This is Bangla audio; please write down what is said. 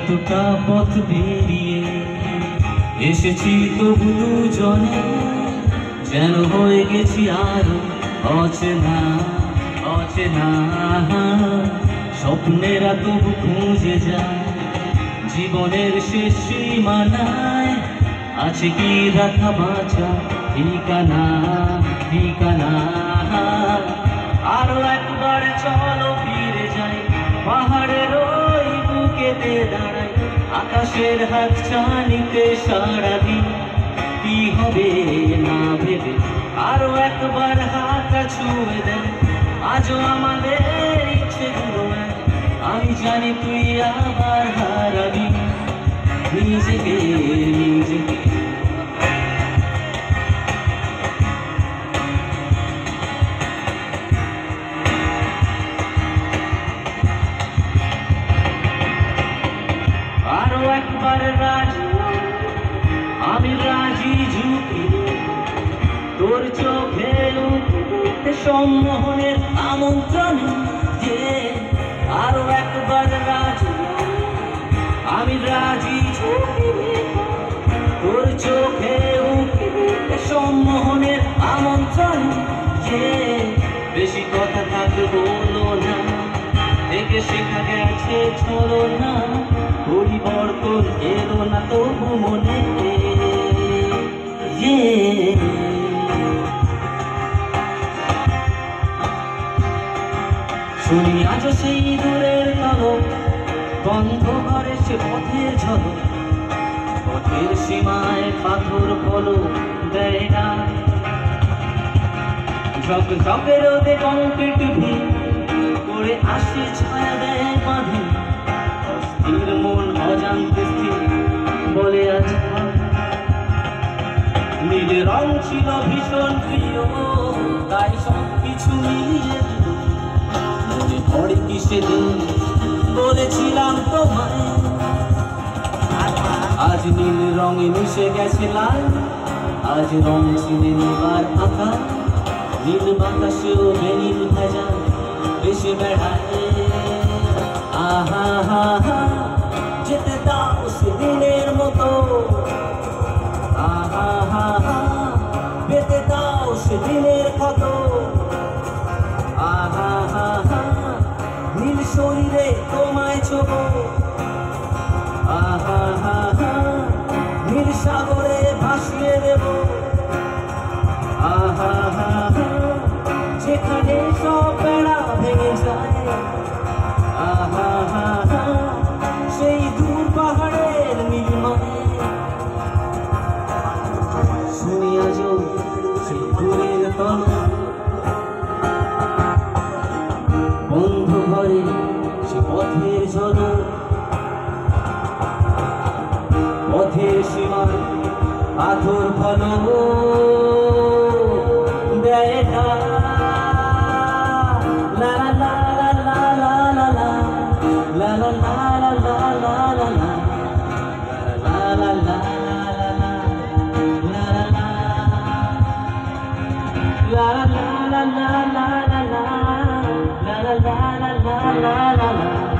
এতটা পথ বেরিয়ে এসেছি তবু দুজনে যেন হয়ে গেছি আরো অচেনা অচেনা। স্বপ্নেরা তবু খুঁজে যায় জীবনের শেষ সীমানায় আছে কি রাখা বাঁচা ঠিকানা ঠিকানা। আরো একবার চলো ফিরে যাই পাহাড়ের ওই বুকেতে দাঁড়াই আকাশের হাত চানিতে সারাদিন কি হবে না ভেবে আরো একবার হাত ছুঁয়ে দেয় আজও আমাদের ইচ্ছেগুলো আমি জানি তুই আবার হারাবি নিজেকে নিজেকে। আরো একবার রাজি আমি রাজি ঝুঁকি তোর চোখে সম্মোহনের আমন্ত্রণ যে আরো একবার রাজি আমি রাজি ঝুঁকি তোর চোখে সম্মোহনের আমন্ত্রণ যে বেশি কথা থাকবে বলো না থেকে শেখা গেছে ছলো না পরিবর্তন এলো না তবু মনে শুনি আজও সেই দূরের তলব বন্ধ করে সে পথের ঝলক পথের সীমায় পাথর ফলো দেয় না ঝক ঝকে রোদে কংক্রিট ভিড় করে আসে ছায়া দেয় বাঁধে অস্থির মন অজান্তে স্থির বলে আছে নীল রং ছিল ভীষণ প্রিয় তাই সব কিছু মিলিয়ে দিল মনে পড়ে কি সেদিন বলেছিলাম তোমায় আজ নীল রঙে মিশে গেছে লাল আজ রং চিনে নেবার আঁকা নীল বাতাসেও বেনীল ভেজা এসে বেড়ায় আহা হা হা যেতে দাও সেদিনের মতো আহা হা হা পেতে দাও সেদিনের কত আহা হা হা নীল শরীরে তোমায় ছোবো আহা হা হা নীল সাগরে ভাসিয়ে দেব আহা হা হা যেখানে সব বেড়া ভেঙে যায় আহা হা হা সেই দূর পাহাড়ের নীলিমায় শুনি আজও সেই দূরের তল বন্ধ ঘরে সে পথের ঝলক পথের সীমায় পাথর ফলক দেয় না লা লা লা লা লা লা লা লা লা লা লা লা লা লা লা লা লা la la la la la la la la la la la la la la